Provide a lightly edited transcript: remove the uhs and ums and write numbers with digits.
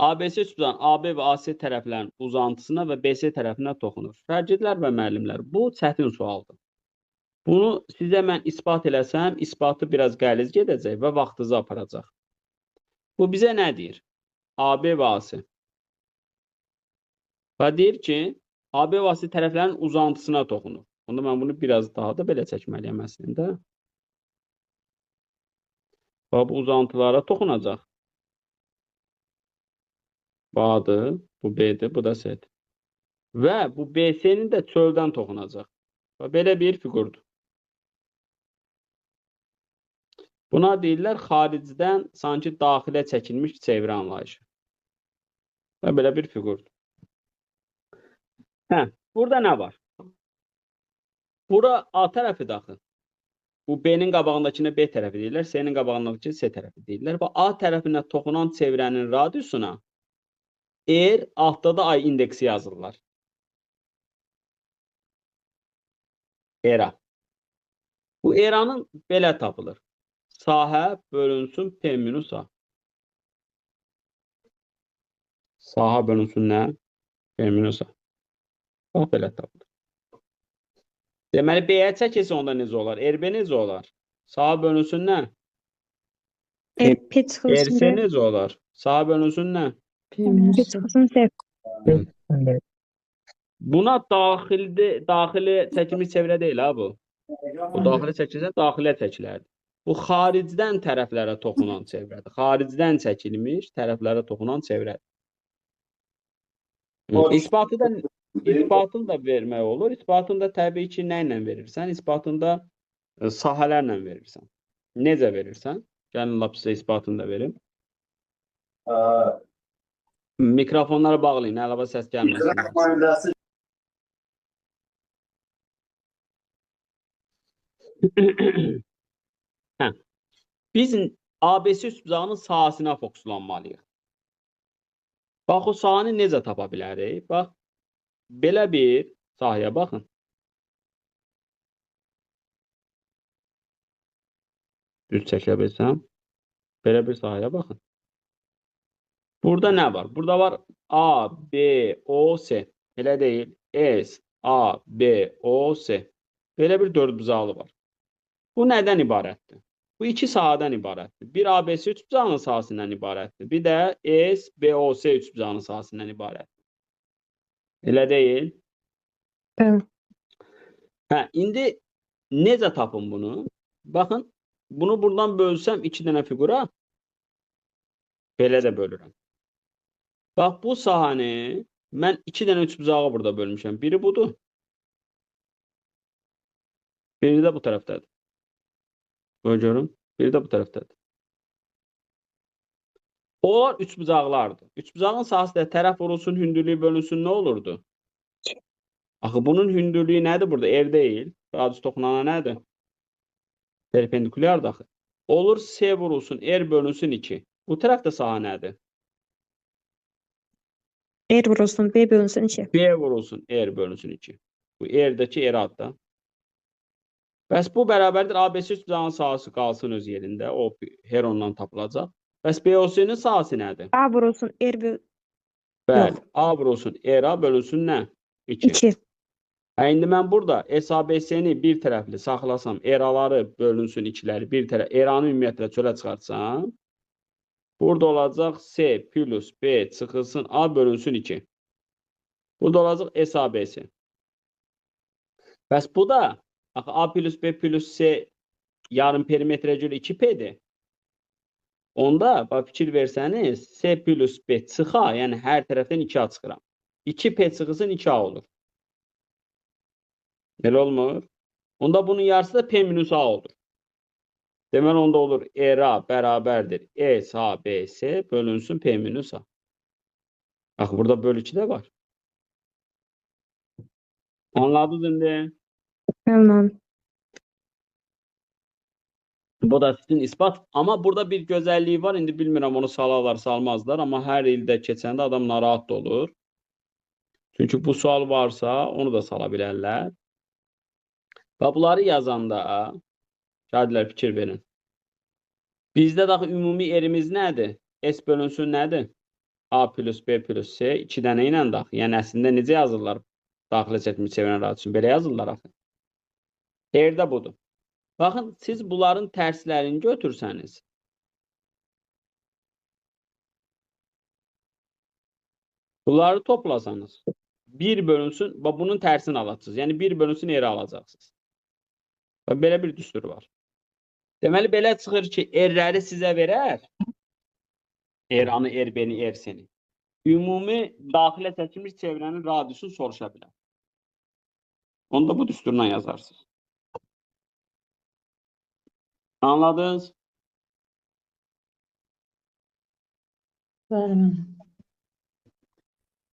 ABC üçbucağın AB və AC tərəflərin uzantısına və BC tərəfinə toxunur. Şagirdlər və müəllimlər, bu çətin sualdır. Bunu sizə mən isbat eləsəm, isbatı biraz qəliz gedəcək və vaxtınızı aparacaq. Bu bizə nə deyir? AB və AC. Və deyir ki, AB və AC tərəflərin uzantısına toxunur. Onda mən bunu biraz daha da belə çəkməliyəm əslində. Və bu uzantılara toxunacaq. Bu A-dır, bu B-dir, bu da C-dir. Və bu BC-nin də çöldən toxunacaq. Və belə bir fiqurdur. Buna deyirlər xaricdən sanki daxilə çəkilmiş çevrə anlayışı. Və belə bir fiqurdur. Burada nə var? Bura A tərəfi daxil. Bu B-nin qabağındakına B tərəfi deyirlər, C-nin qabağındakına C tərəfi deyirlər. Və A tərəfinə toxunan çevrənin radiusuna altda da ay indeksi yazırlar. ERA. Bu ERA-nın belə tapılır. Sahə bölünsün P minus A. Sahə bölünsün nə? P minus A. Bax, belə tapılır. Deməli, B-yə çəkilsə onda necə olar? RB necə olar? Sahə bölünsün nə? RC necə olar? Sahə bölünsün nə? Buna daxili çəkilmiş çevrə deyil ha bu. Bu daxili çəkilsə daxilə çəkilərdir. Bu xaricdən tərəflərə toxunan çevrədir. Xaricdən çəkilmiş tərəflərə toxunan çevrədir. İsbatını da vermək olur. İsbatını da təbii ki, nə ilə verirsən? İsbatını da sahələrlə verirsən. Necə verirsən? Gəlin, lap sizə isbatını da verim. Mikrofonları bağlayın, əlavə səs gəlməsin. Biz ABC üçbucağının sahəsinə fokuslanmalıyıq. Bax, o sahəni necə tapa bilərik? Bax, belə bir sahəyə baxın. Düz çəkə bilsəm. Belə bir sahəyə baxın. Burada nə var? Burada var A, B, O, C. Elə deyil. S, A, B, O, C. Belə bir dördbucaqlı var. Bu nədən ibarətdir? Bu iki sahədən ibarətdir. Bir ABC üçbucağının sahəsindən ibarətdir. Bir də S, B, O, C üçbucağının sahəsindən ibarətdir. Elə deyil. İndi necə tapın bunu? Baxın, bunu buradan bölsəm iki dənə fiqura, belə də bölürəm. Bax, bu sahəni mən iki dənə üçbucağı burada bölmüşəm. Biri budur. Biri də bu tərəfdədir. Böyle görün. Biri də bu tərəfdədir. Onlar üçbucaqlardır. Üçbucağın sahəsində tərəf vurulsun, hündürlüyü bölünsün, nə olurdu? Axı, bunun hündürlüyü nədir burada? R deyil. Radius toxunana nədir? Perpendikulyardır axı. Olur C vurulsun, R bölünsün 2. Bu tərəfdə sahə nədir? R vurulsun, B bölünsün 2. B vurulsun, R bölünsün 2. Bu R'dəki R adda. Bəs bu bərabərdir ABC üçbucağının sahəsi qalsın öz yerində. O herondan tapılacaq. Bəs BOC-nin sahəsi nədir? A vurulsun, R bölünsün. Bəli, A vurulsun, R bölünsün nə? 2. 2. İndi mən burada SABC-ni bir tərəfli saxlasam, R-ları bölünsün 2-ləri bir tərəf, R-anı ümumiyyətlə çölə çıxartsam, burada olacaq C plus B çıxılsın A bölünsün 2. Burada olacaq SABC. Bəs bu da A plus B plus C yarım perimetrə görə 2P-dir. Onda fikir versəniz, C plus B çıxa, yəni hər tərəfdən 2A çıxıram. 2P çıxılsın 2A olur. Elə olmur. Onda bunun yarısı da P minus A olur. Deməli, onda olur RA bərabərdir SABC bölünsün P minus A. Bax, burada bölü 2 də var. Anladınız indi? Anladım. Bu da sizin ispat. Amma burada bir gözəlliyi var. İndi bilmirəm onu salarlar, salmazlar. Amma hər ildə keçəndə adam narahat da olur. Çünki bu sual varsa onu da sala bilərlər. Və bunları yazanda şahidlər fikir verin. Bizdə daxı ümumi erimiz nədir? S bölünsün nədir? A plus B plus C 2 dənə ilə daxil. Yəni əslində necə yazırlar daxilə seçilmiş çevirən radisunu? Belə yazırlar axı. Yerdə budur. Baxın, siz bunların tərslərini götürsəniz, bunları toplasanız, 1 bölünsün, bunun tərsini alacaqsınız. Yəni 1 bölünsün R alacaqsınız. Və belə bir düstur var. Deməli, belə çıxır ki, R-ləri sizə verər. R-anı, R-B-ni, R-C-ni. Ümumi daxilə seçilmiş çevrənin radiusunu soruşa bilər. Onu da bu düsturla yazarsınız. Anladınız? Bəli, müəllim.